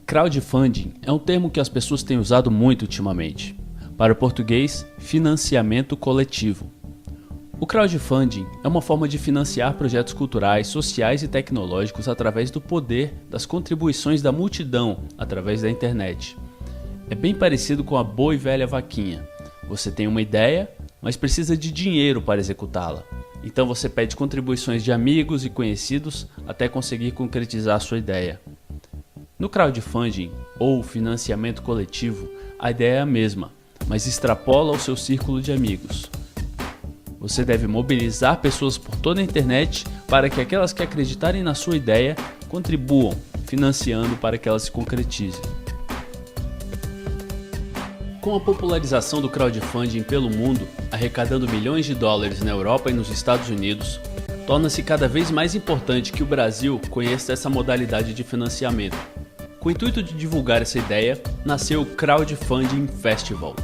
Crowdfunding é um termo que as pessoas têm usado muito ultimamente. Para o português, financiamento coletivo. O crowdfunding é uma forma de financiar projetos culturais, sociais e tecnológicos através do poder das contribuições da multidão através da internet. É bem parecido com a boa e velha vaquinha. Você tem uma ideia, mas precisa de dinheiro para executá-la. Então você pede contribuições de amigos e conhecidos até conseguir concretizar sua ideia. No crowdfunding, ou financiamento coletivo, a ideia é a mesma, mas extrapola o seu círculo de amigos. Você deve mobilizar pessoas por toda a internet para que aquelas que acreditarem na sua ideia contribuam, financiando para que ela se concretize. Com a popularização do crowdfunding pelo mundo, arrecadando milhões de dólares na Europa e nos Estados Unidos, torna-se cada vez mais importante que o Brasil conheça essa modalidade de financiamento. Com o intuito de divulgar essa ideia, nasceu o Crowdfunding Festival,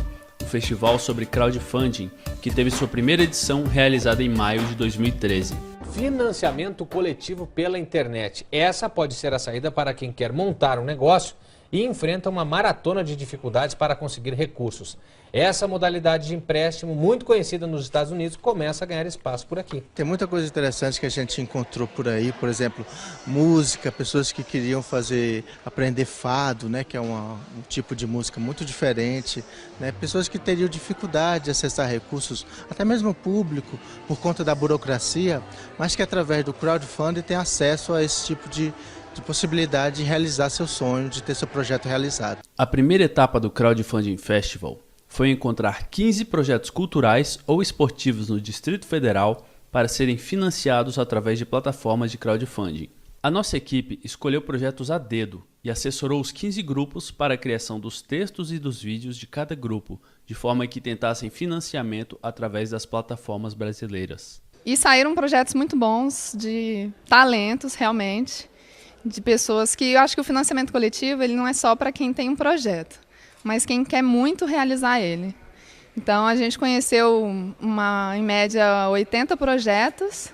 um festival sobre crowdfunding que teve sua primeira edição realizada em maio de 2013. Financiamento coletivo pela internet. Essa pode ser a saída para quem quer montar um negócio e enfrenta uma maratona de dificuldades para conseguir recursos. Essa modalidade de empréstimo, muito conhecida nos Estados Unidos, começa a ganhar espaço por aqui. Tem muita coisa interessante que a gente encontrou por aí, por exemplo, música, pessoas que queriam aprender fado, né, que é um tipo de música muito diferente, né, pessoas que teriam dificuldade de acessar recursos, até mesmo público, por conta da burocracia, mas que através do crowdfunding tem acesso a esse tipo de possibilidade de realizar seu sonho, de ter seu projeto realizado. A primeira etapa do Crowdfunding Festival foi encontrar 15 projetos culturais ou esportivos no Distrito Federal para serem financiados através de plataformas de crowdfunding. A nossa equipe escolheu projetos a dedo e assessorou os 15 grupos para a criação dos textos e dos vídeos de cada grupo, de forma que tentassem financiamento através das plataformas brasileiras. E saíram projetos muito bons, de talentos realmente, de pessoas que eu acho que o financiamento coletivo ele não é só para quem tem um projeto, mas quem quer muito realizar ele. Então a gente conheceu em média 80 projetos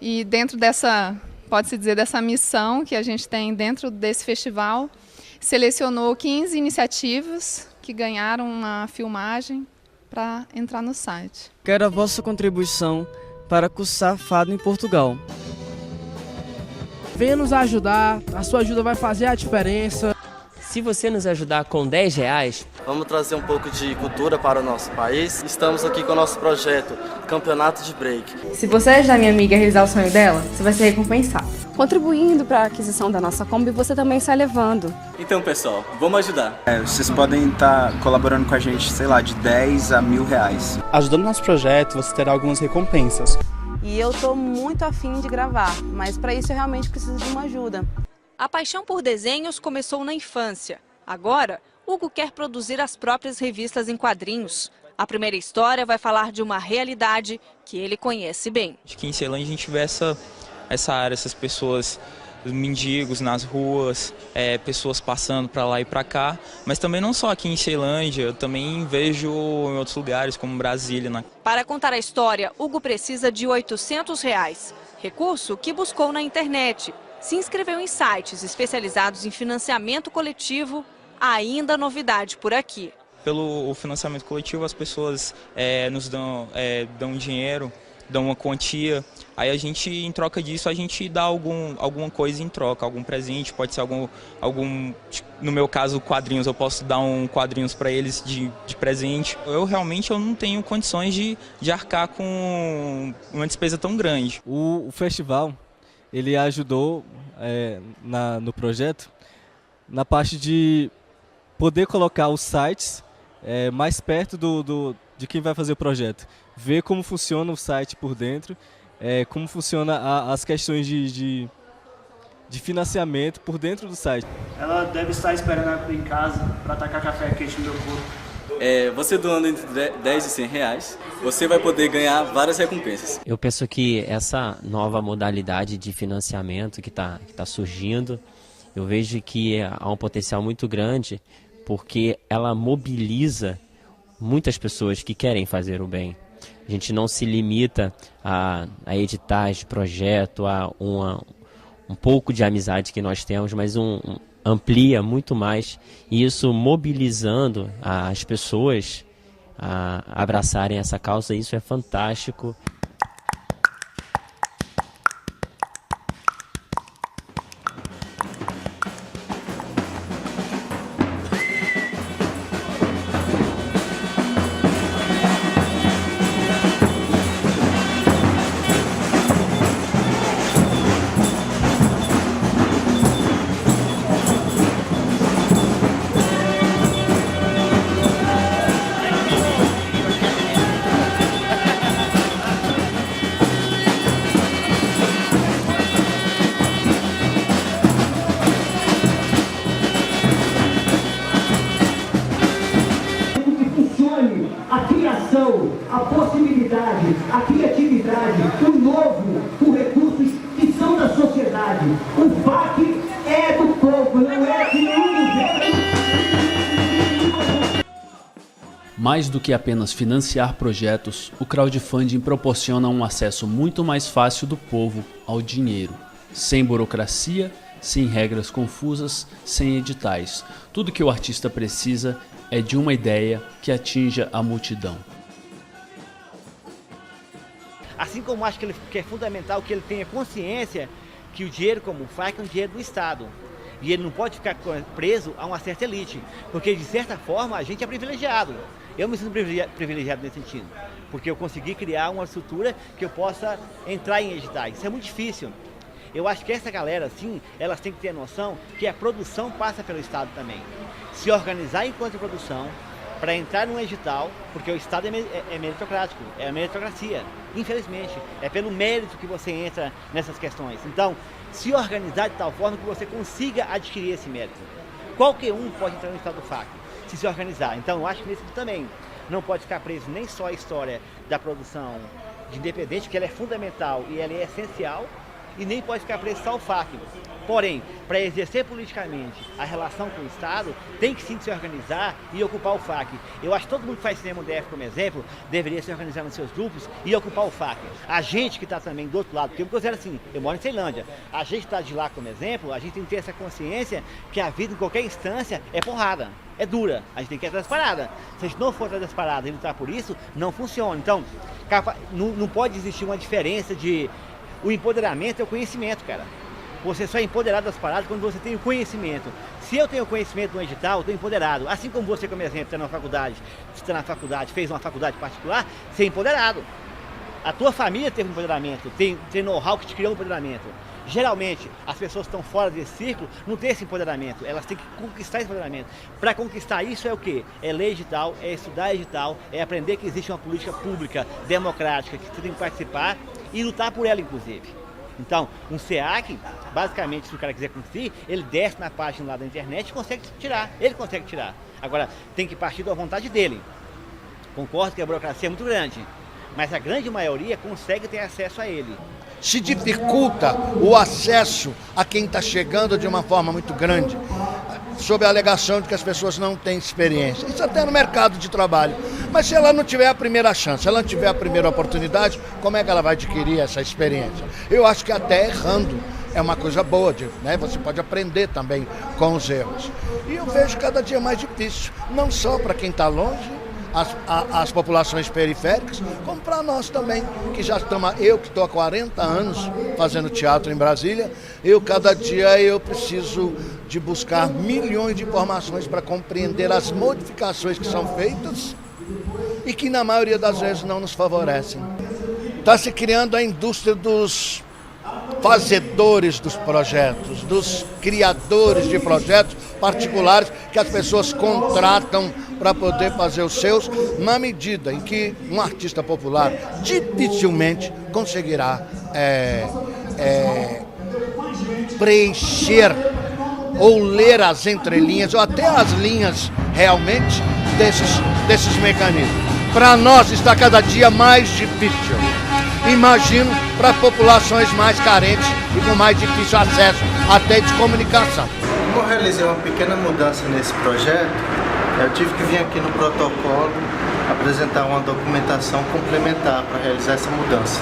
e dentro dessa, pode-se dizer, dessa missão que a gente tem dentro desse festival, selecionou 15 iniciativas que ganharam uma filmagem para entrar no site. Quero a vossa contribuição para cursar fado em Portugal. Venha nos ajudar, a sua ajuda vai fazer a diferença. Se você nos ajudar com R$10, vamos trazer um pouco de cultura para o nosso país. Estamos aqui com o nosso projeto Campeonato de Break. Se você ajudar minha amiga a realizar o sonho dela, você vai ser recompensado. Contribuindo para a aquisição da nossa Kombi, você também sai levando. Então, pessoal, vamos ajudar. Vocês podem estar colaborando com a gente, sei lá, de 10 a R$1.000. Ajudando no nosso projeto, você terá algumas recompensas. E eu estou muito afim de gravar, mas para isso eu realmente preciso de uma ajuda. A paixão por desenhos começou na infância. Agora, Hugo quer produzir as próprias revistas em quadrinhos. A primeira história vai falar de uma realidade que ele conhece bem. Aqui em Ceilândia a gente vê essa área, essas pessoas, os mendigos nas ruas, pessoas passando para lá e para cá, mas também não só aqui em Ceilândia, eu também vejo em outros lugares como Brasília. Para contar a história, Hugo precisa de R$800, recurso que buscou na internet. Se inscreveu em sites especializados em financiamento coletivo, ainda novidade por aqui. Pelo financiamento coletivo, as pessoas nos dão dinheiro, dão uma quantia, aí a gente, em troca disso, a gente dá alguma coisa em troca, algum presente, pode ser no meu caso, quadrinhos, eu posso dar quadrinhos para eles de presente. Eu realmente não tenho condições de arcar com uma despesa tão grande. O festival, ele ajudou no projeto, na parte de poder colocar os sites mais perto de quem vai fazer o projeto. Ver como funciona o site por dentro, como funciona as questões de financiamento por dentro do site. Ela deve estar esperando em casa para tacar café quente no meu corpo. Você doando entre 10 e 100 reais, você vai poder ganhar várias recompensas. Eu penso que essa nova modalidade de financiamento que tá surgindo, eu vejo que há um potencial muito grande, porque ela mobiliza muitas pessoas que querem fazer o bem. A gente não se limita a editais de projeto, a um pouco de amizade que nós temos, mas amplia muito mais, e isso mobilizando as pessoas a abraçarem essa causa, isso é fantástico. A possibilidade, a criatividade, o novo, os recursos que são da sociedade. O FAC é do povo, não é de nenhum governo. Mais do que apenas financiar projetos, o crowdfunding proporciona um acesso muito mais fácil do povo ao dinheiro, sem burocracia, sem regras confusas, sem editais. Tudo que o artista precisa é de uma ideia que atinja a multidão. Assim como acho que é fundamental que ele tenha consciência que o dinheiro como o FAC é um dinheiro do Estado. E ele não pode ficar preso a uma certa elite, porque de certa forma a gente é privilegiado. Eu me sinto privilegiado nesse sentido, porque eu consegui criar uma estrutura que eu possa entrar em editais. Isso é muito difícil. Eu acho que essa galera, sim, elas têm que ter a noção que a produção passa pelo Estado também. Se organizar enquanto produção, para entrar num edital, porque o Estado é meritocrático, é a meritocracia, infelizmente. É pelo mérito que você entra nessas questões. Então, se organizar de tal forma que você consiga adquirir esse mérito. Qualquer um pode entrar no Estado do FAC, se organizar. Então, eu acho que nesse também não pode ficar preso nem só a história da produção de independente, que ela é fundamental e ela é essencial, e nem pode ficar preso só ao FAC. Porém, para exercer politicamente a relação com o Estado, tem que sim se organizar e ocupar o FAC. Eu acho que todo mundo que faz cinema DF como exemplo, deveria se organizar nos seus grupos e ocupar o FAC. A gente que está também do outro lado, porque eu me considero assim, eu moro em Ceilândia, a gente está de lá como exemplo, a gente tem que ter essa consciência que a vida em qualquer instância é porrada, é dura, a gente tem que ir atrás das paradas. Se a gente não for atrás das paradas e lutar por isso, não funciona. Então, não pode existir uma diferença de... O empoderamento é o conhecimento, cara. Você só é empoderado das paradas quando você tem o conhecimento. Se eu tenho conhecimento no edital, eu estou empoderado. Assim como você, como exemplo, está na faculdade, fez uma faculdade particular, você é empoderado. A tua família teve um empoderamento, tem know-how que te criou um empoderamento. Geralmente, as pessoas que estão fora desse círculo não têm esse empoderamento, elas têm que conquistar esse empoderamento. Para conquistar isso é o quê? É ler edital, é estudar edital, é aprender que existe uma política pública, democrática, que você tem que participar e lutar por ela, inclusive. Então, um SEAC, basicamente, se o cara quiser conseguir, ele desce na página lá da internet e consegue tirar, ele consegue tirar. Agora, tem que partir da vontade dele. Concordo que a burocracia é muito grande, mas a grande maioria consegue ter acesso a ele. Se dificulta o acesso a quem está chegando de uma forma muito grande, sob a alegação de que as pessoas não têm experiência. Isso até no mercado de trabalho. Mas se ela não tiver a primeira chance, se ela não tiver a primeira oportunidade, como é que ela vai adquirir essa experiência? Eu acho que até errando é uma coisa boa, né? Você pode aprender também com os erros. E eu vejo cada dia mais difícil, não só para quem está longe, as populações periféricas, como para nós também, que já estamos, eu que estou há 40 anos fazendo teatro em Brasília, cada dia eu preciso de buscar milhões de informações para compreender as modificações que são feitas e que na maioria das vezes não nos favorecem. Está se criando a indústria dos fazedores dos projetos, dos criadores de projetos particulares que as pessoas contratam para poder fazer os seus, na medida em que um artista popular dificilmente conseguirá preencher ou ler as entrelinhas, ou até as linhas realmente, desses mecanismos. Para nós está cada dia mais difícil. Imagino para populações mais carentes e com mais difícil acesso até de comunicação. Como eu realizei uma pequena mudança nesse projeto, eu tive que vir aqui no protocolo apresentar uma documentação complementar para realizar essa mudança.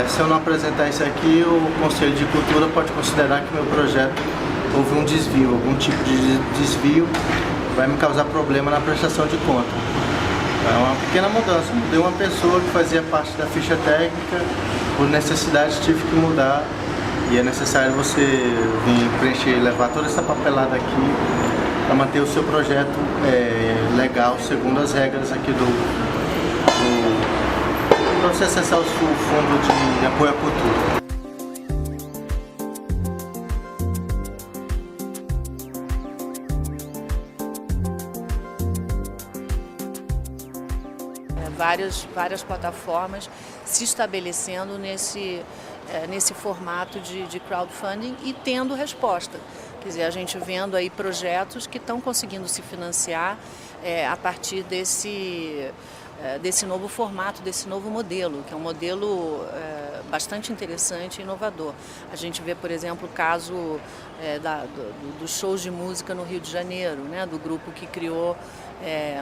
Se eu não apresentar isso aqui, o Conselho de Cultura pode considerar que meu projeto houve um desvio, algum tipo de desvio vai me causar problema na prestação de conta. É uma pequena mudança, mudei uma pessoa que fazia parte da ficha técnica, por necessidade tive que mudar e é necessário você vir preencher e levar toda essa papelada aqui para manter o seu projeto legal, segundo as regras aqui para você acessar o Fundo de Apoio à Cultura. Várias plataformas se estabelecendo nesse formato de crowdfunding e tendo resposta. Quer dizer, a gente vendo aí projetos que estão conseguindo se financiar a partir desse novo formato, desse novo modelo, que é um modelo bastante interessante e inovador. A gente vê, por exemplo, o caso dos shows de música no Rio de Janeiro, né, do grupo que criou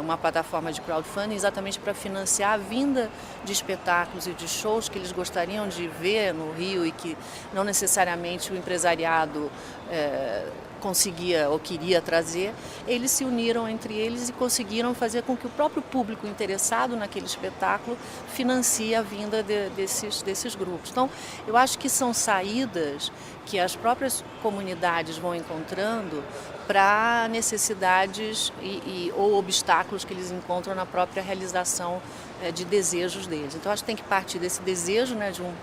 uma plataforma de crowdfunding exatamente para financiar a vinda de espetáculos e de shows que eles gostariam de ver no Rio e que não necessariamente o empresariado conseguia ou queria trazer. Eles se uniram entre eles e conseguiram fazer com que o próprio público interessado naquele espetáculo financie a vinda desses grupos. Então, eu acho que são saídas que as próprias comunidades vão encontrando para necessidades ou obstáculos que eles encontram na própria realização de desejos deles. Então, acho que tem que partir desse desejo, né, de um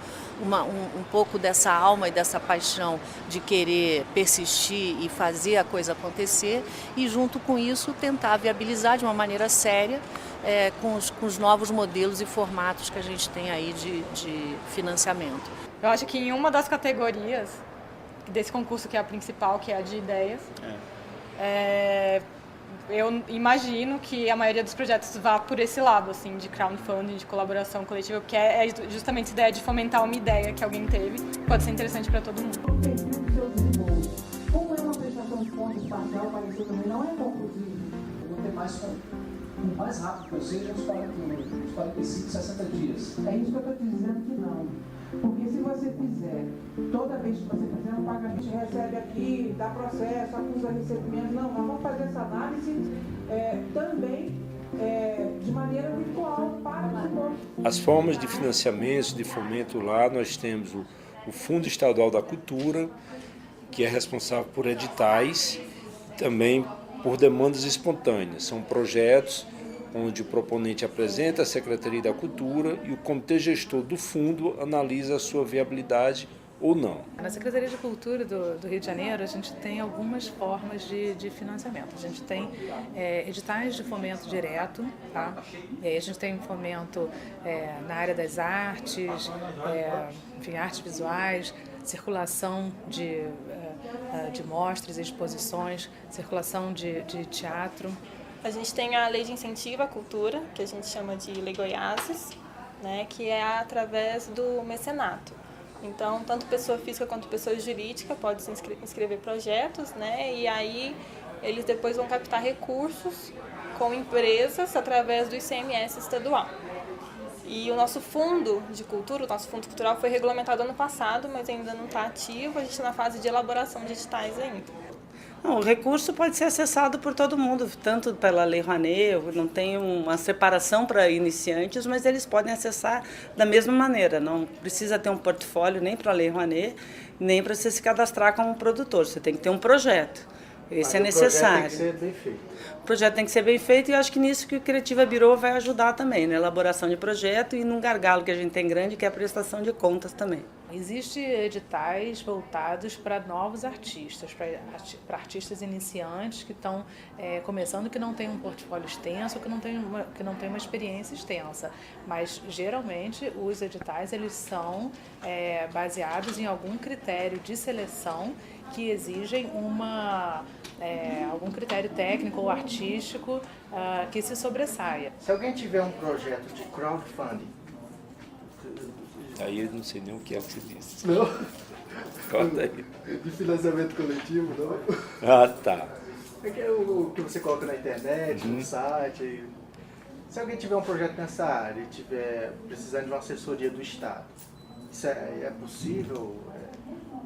pouco dessa alma e dessa paixão de querer persistir e fazer a coisa acontecer e, junto com isso, tentar viabilizar de uma maneira séria com os novos modelos e formatos que a gente tem aí de financiamento. Eu acho que em uma das categorias desse concurso, que é a principal, que é a de ideias, eu imagino que a maioria dos projetos vá por esse lado, assim, de crowdfunding, de colaboração coletiva, porque é justamente essa ideia de fomentar uma ideia que alguém teve, pode ser interessante para todo mundo. Como é uma prestação de contas parcial, parecer também não é conclusivo. Eu vou ter o mais rápido que eu seja uns 45, 60 dias. É isso que eu estou te dizendo que não. Porque se você fizer, toda vez que você fizer um pagamento, recebe aqui, dá processo, acusa recebimento, não, nós vamos fazer essa análise também de maneira virtual para os As formas de financiamento, de fomento lá, nós temos o Fundo Estadual da Cultura, que é responsável por editais, também por demandas espontâneas. São projetos onde o proponente apresenta a Secretaria da Cultura e o Comitê Gestor do Fundo analisa a sua viabilidade ou não. Na Secretaria de Cultura do Rio de Janeiro, a gente tem algumas formas de financiamento. A gente tem editais de fomento direto, tá? A gente tem fomento na área das artes, enfim, artes visuais, circulação de mostras e exposições, circulação de teatro. A gente tem a Lei de Incentivo à Cultura, que a gente chama de Lei Goiáses, né, que é através do mecenato. Então, tanto pessoa física quanto pessoa jurídica pode se inscrever projetos, né, e aí eles depois vão captar recursos com empresas através do ICMS estadual. E o nosso fundo de cultura, o nosso fundo cultural foi regulamentado ano passado, mas ainda não está ativo, a gente está na fase de elaboração de editais ainda. Não, o recurso pode ser acessado por todo mundo, tanto pela Lei Rouanet, não tem uma separação para iniciantes, mas eles podem acessar da mesma maneira. Não precisa ter um portfólio nem para a Lei Rouanet, nem para você se cadastrar como produtor. Você tem que ter um projeto. Esse é necessário. O projeto tem que ser bem feito. O projeto tem que ser bem feito e eu acho que nisso que o Criativa Bureau vai ajudar também, na elaboração de projeto e num gargalo que a gente tem grande, que é a prestação de contas também. Existem editais voltados para novos artistas, para artistas iniciantes que estão começando, que não têm um portfólio extenso, que não tem uma experiência extensa. Mas, geralmente, os editais eles são baseados em algum critério de seleção que exigem algum critério técnico ou artístico que se sobressaia. Se alguém tiver um projeto de crowdfunding... Aí eu não sei nem o que é que você disse. Não? Corta aí. De financiamento coletivo, não? Ah, tá. É que é o que você coloca na internet, no site. Se alguém tiver um projeto nessa área e estiver precisando de uma assessoria do Estado, isso é possível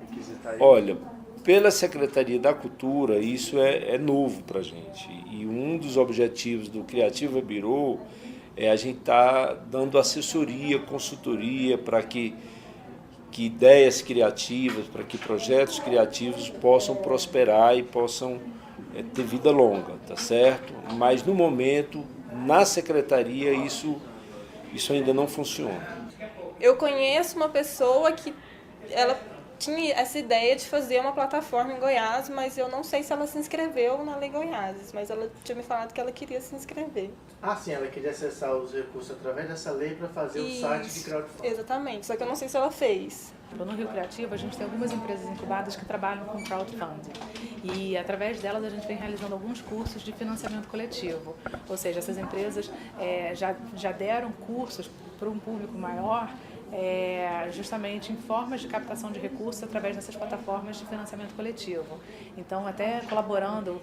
requisitar isso? Olha, pela Secretaria da Cultura, isso é novo para a gente. E um dos objetivos do Creativa Bureau é a gente estar dando assessoria, consultoria para que ideias criativas, para que projetos criativos possam prosperar e possam ter vida longa, tá certo? Mas no momento, na secretaria, isso ainda não funciona. Eu conheço uma pessoa que ela tinha essa ideia de fazer uma plataforma em Goiás, mas eu não sei se ela se inscreveu na Lei Goiás, mas ela tinha me falado que ela queria se inscrever. Ah, sim, ela queria acessar os recursos através dessa lei para fazer o site de crowdfunding. Exatamente, só que eu não sei se ela fez. No Rio Criativo, a gente tem algumas empresas incubadas que trabalham com crowdfunding. E, através delas, a gente vem realizando alguns cursos de financiamento coletivo. Ou seja, essas empresas já deram cursos para um público maior, justamente em formas de captação de recursos através dessas plataformas de financiamento coletivo. Então, até colaborando,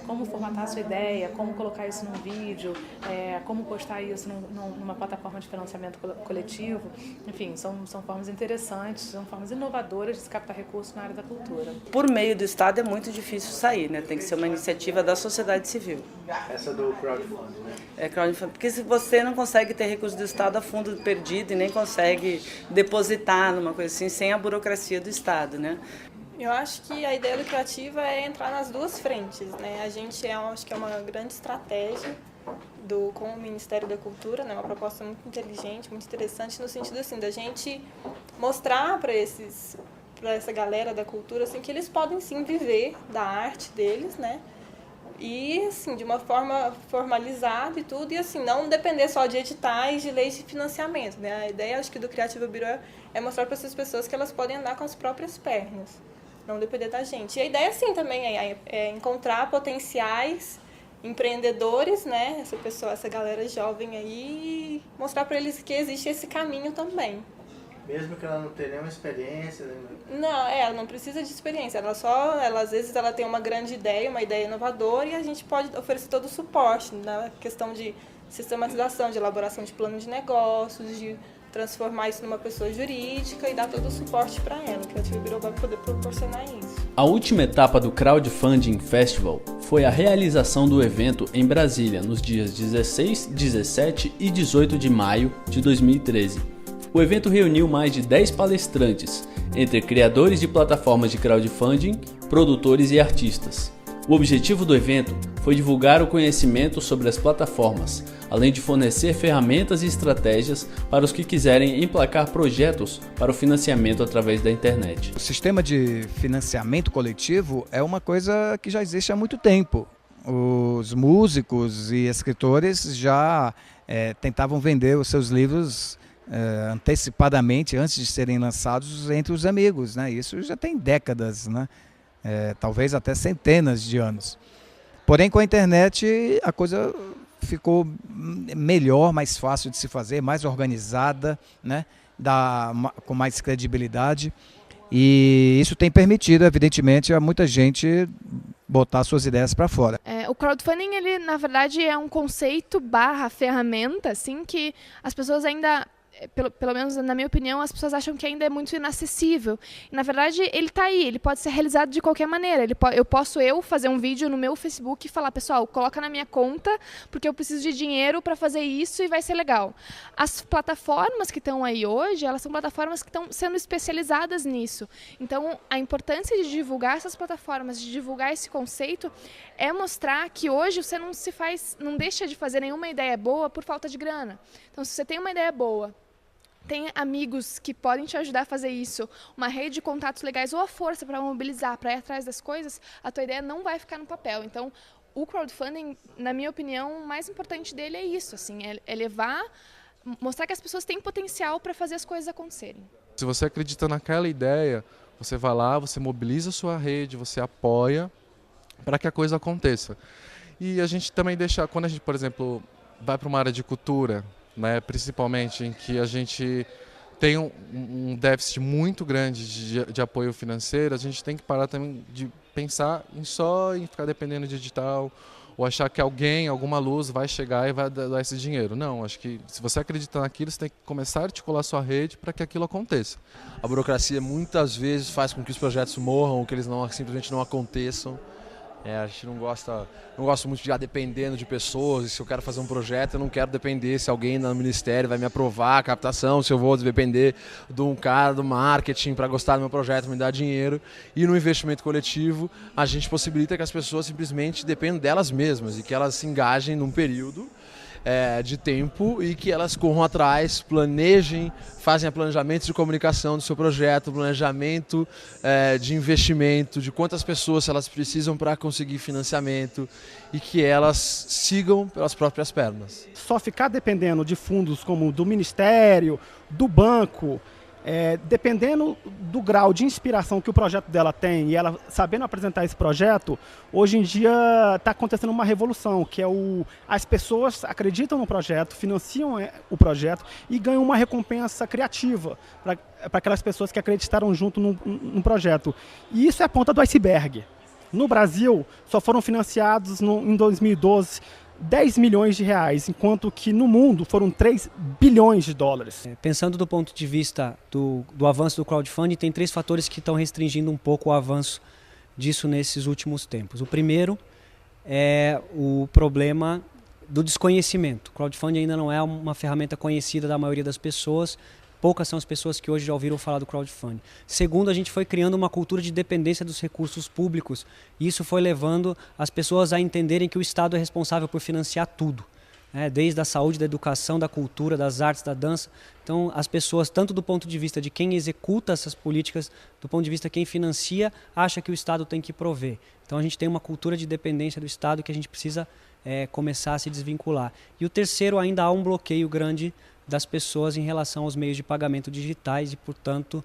como formatar a sua ideia, como colocar isso num vídeo, como postar isso numa plataforma de financiamento coletivo. Enfim, são formas interessantes, são formas inovadoras de se captar recursos na área da cultura. Por meio do Estado é muito difícil sair, né? Tem que ser uma iniciativa da sociedade civil. Essa do crowdfunding, né? É crowdfunding, porque se você não consegue ter recurso do Estado a fundo perdido e nem consegue depositar numa coisa assim, sem a burocracia do Estado, né? Eu acho que a ideia do Criativa é entrar nas duas frentes, né? A gente acho que é uma grande estratégia com o Ministério da Cultura, né? Uma proposta muito inteligente, muito interessante, no sentido assim, da gente mostrar para essa galera da cultura assim, que eles podem sim viver da arte deles, né? E, assim, de uma forma formalizada e tudo, e, assim, não depender só de editais, de leis de financiamento, né? A ideia, acho que, do Creativa Bureau é mostrar para essas pessoas que elas podem andar com as próprias pernas, não depender da gente. E a ideia, assim, também é encontrar potenciais empreendedores, né? Essa galera jovem aí, e mostrar para eles que existe esse caminho também. Mesmo que ela não tenha nenhuma experiência? Né? Não, ela não precisa de experiência. Às vezes ela tem uma grande ideia, uma ideia inovadora, e a gente pode oferecer todo o suporte na questão de sistematização, de elaboração de plano de negócios, de transformar isso numa pessoa jurídica e dar todo o suporte para ela. O Creativa Bureau vai poder proporcionar isso. A última etapa do Crowdfunding Festival foi a realização do evento em Brasília, nos dias 16, 17 e 18 de maio de 2013. O evento reuniu mais de 10 palestrantes, entre criadores de plataformas de crowdfunding, produtores e artistas. O objetivo do evento foi divulgar o conhecimento sobre as plataformas, além de fornecer ferramentas e estratégias para os que quiserem emplacar projetos para o financiamento através da internet. O sistema de financiamento coletivo é uma coisa que já existe há muito tempo. Os músicos e escritores já tentavam vender os seus livros antecipadamente, antes de serem lançados, entre os amigos, né? Isso já tem décadas, né? Talvez até centenas de anos. Porém, com a internet a coisa ficou melhor, mais fácil de se fazer, mais organizada, né? Com mais credibilidade, e isso tem permitido, evidentemente, a muita gente botar suas ideias para fora. O crowdfunding, ele na verdade é um conceito / ferramenta, assim, que as pessoas ainda, pelo menos na minha opinião, as pessoas acham que ainda é muito inacessível. E, na verdade, ele está aí, ele pode ser realizado de qualquer maneira. Eu posso fazer um vídeo no meu Facebook e falar, pessoal, coloca na minha conta, porque eu preciso de dinheiro para fazer isso e vai ser legal. As plataformas que estão aí hoje, elas são plataformas que estão sendo especializadas nisso. Então, a importância de divulgar essas plataformas, de divulgar esse conceito, é mostrar que hoje você não deixa de fazer nenhuma ideia boa por falta de grana. Então, se você tem uma ideia boa, tem amigos que podem te ajudar a fazer isso, uma rede de contatos legais ou a força para mobilizar, para ir atrás das coisas, a tua ideia não vai ficar no papel. Então, o crowdfunding, na minha opinião, o mais importante dele é isso, assim, mostrar que as pessoas têm potencial para fazer as coisas acontecerem. Se você acredita naquela ideia, Você vai lá, você mobiliza a sua rede, você apoia para que a coisa aconteça. E a gente também deixa, quando a gente, por exemplo, vai para uma área de cultura, né, principalmente em que a gente tem um déficit muito grande de apoio financeiro, a gente tem que parar também de pensar em ficar dependendo de digital, ou achar que alguém, alguma luz vai chegar e vai dar esse dinheiro. Não, acho que se você acredita naquilo, você tem que começar a articular a sua rede para que aquilo aconteça. A burocracia muitas vezes faz com que os projetos morram, ou que eles simplesmente não aconteçam. A gente não gosta muito de ficar dependendo de pessoas. E se eu quero fazer um projeto, eu não quero depender se alguém no ministério vai me aprovar a captação, se eu vou depender de um cara do marketing para gostar do meu projeto, me dar dinheiro. E no investimento coletivo, a gente possibilita que as pessoas simplesmente dependam delas mesmas e que elas se engajem num período de tempo e que elas corram atrás, planejem, fazem planejamentos de comunicação do seu projeto, planejamento de investimento, de quantas pessoas elas precisam para conseguir financiamento e que elas sigam pelas próprias pernas. Só ficar dependendo de fundos como do Ministério, do banco, dependendo do grau de inspiração que o projeto dela tem e ela sabendo apresentar esse projeto, hoje em dia está acontecendo uma revolução, que é as pessoas acreditam no projeto, financiam o projeto e ganham uma recompensa criativa para aquelas pessoas que acreditaram junto no projeto. E isso é a ponta do iceberg. No Brasil, só foram financiados em 2012 10 milhões de reais, enquanto que no mundo foram 3 bilhões de dólares. Pensando do ponto de vista do avanço do crowdfunding, tem 3 fatores que estão restringindo um pouco o avanço disso nesses últimos tempos. O primeiro é o problema do desconhecimento. O crowdfunding ainda não é uma ferramenta conhecida da maioria das pessoas. Poucas são as pessoas que hoje já ouviram falar do crowdfunding. Segundo, a gente foi criando uma cultura de dependência dos recursos públicos e isso foi levando as pessoas a entenderem que o Estado é responsável por financiar tudo, desde a saúde, da educação, da cultura, das artes, da dança. Então, as pessoas, tanto do ponto de vista de quem executa essas políticas, do ponto de vista de quem financia, acha que o Estado tem que prover. Então, a gente tem uma cultura de dependência do Estado que a gente precisa começar a se desvincular. E o terceiro, ainda há um bloqueio grande das pessoas em relação aos meios de pagamento digitais e, portanto,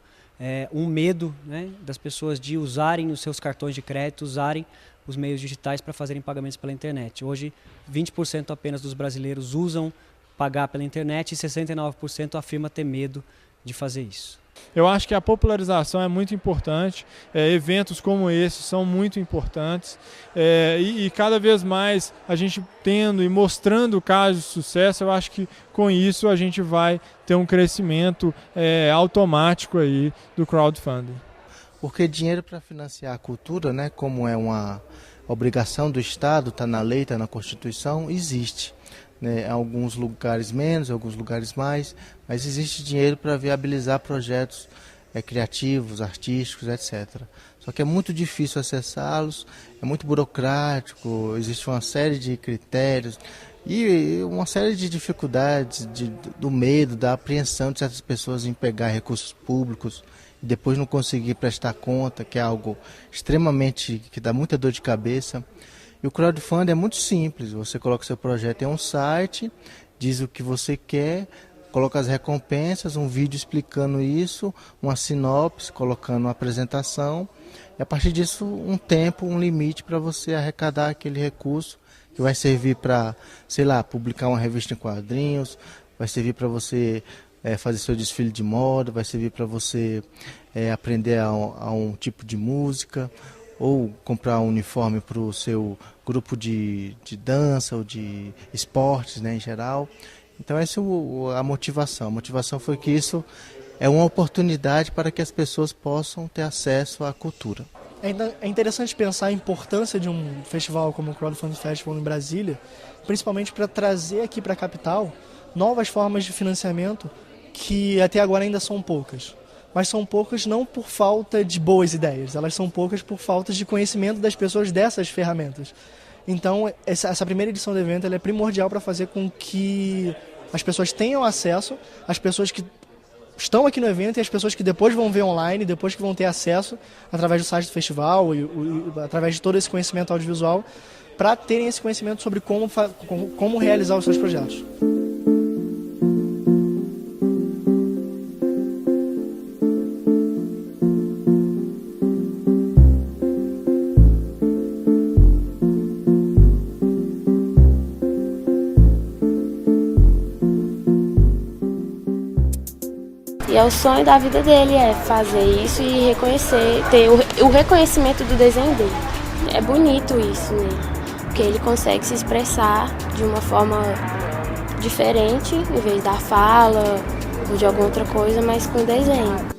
um medo das pessoas de usarem os seus cartões de crédito, usarem os meios digitais para fazerem pagamentos pela internet. Hoje, 20% apenas dos brasileiros usam pagar pela internet e 69% afirma ter medo de fazer isso. Eu acho que a popularização é muito importante, eventos como esse são muito importantes e cada vez mais a gente tendo e mostrando casos de sucesso, eu acho que com isso a gente vai ter um crescimento automático aí do crowdfunding. Porque dinheiro para financiar a cultura, como é uma obrigação do Estado, está na lei, está na Constituição, existe. Em alguns lugares menos, em alguns lugares mais, mas existe dinheiro para viabilizar projetos criativos, artísticos, etc. Só que é muito difícil acessá-los, é muito burocrático, existe uma série de critérios e uma série de dificuldades, do medo, da apreensão de certas pessoas em pegar recursos públicos e depois não conseguir prestar conta, que é algo extremamente, que dá muita dor de cabeça. E o crowdfunding é muito simples, você coloca seu projeto em um site, diz o que você quer, coloca as recompensas, um vídeo explicando isso, uma sinopse, colocando uma apresentação, e a partir disso um tempo, um limite para você arrecadar aquele recurso, que vai servir para, publicar uma revista em quadrinhos, vai servir para você fazer seu desfile de moda, vai servir para você aprender a um tipo de música, ou comprar um uniforme para o seu grupo de dança ou de esportes, em geral. Então essa é a motivação. A motivação foi que isso é uma oportunidade para que as pessoas possam ter acesso à cultura. É interessante pensar a importância de um festival como o Crowdfunding Festival em Brasília, principalmente para trazer aqui para a capital novas formas de financiamento que até agora ainda são poucas. Mas são poucas não por falta de boas ideias, elas são poucas por falta de conhecimento das pessoas dessas ferramentas. Então, essa primeira edição do evento ela é primordial para fazer com que as pessoas tenham acesso, as pessoas que estão aqui no evento e as pessoas que depois vão ver online, depois que vão ter acesso através do site do festival e através de todo esse conhecimento audiovisual, para terem esse conhecimento sobre como realizar os seus projetos. E é o sonho da vida dele, é fazer isso e reconhecer, ter o reconhecimento do desenho dele. É bonito isso nele, porque ele consegue se expressar de uma forma diferente, em vez da fala ou de alguma outra coisa, mas com desenho.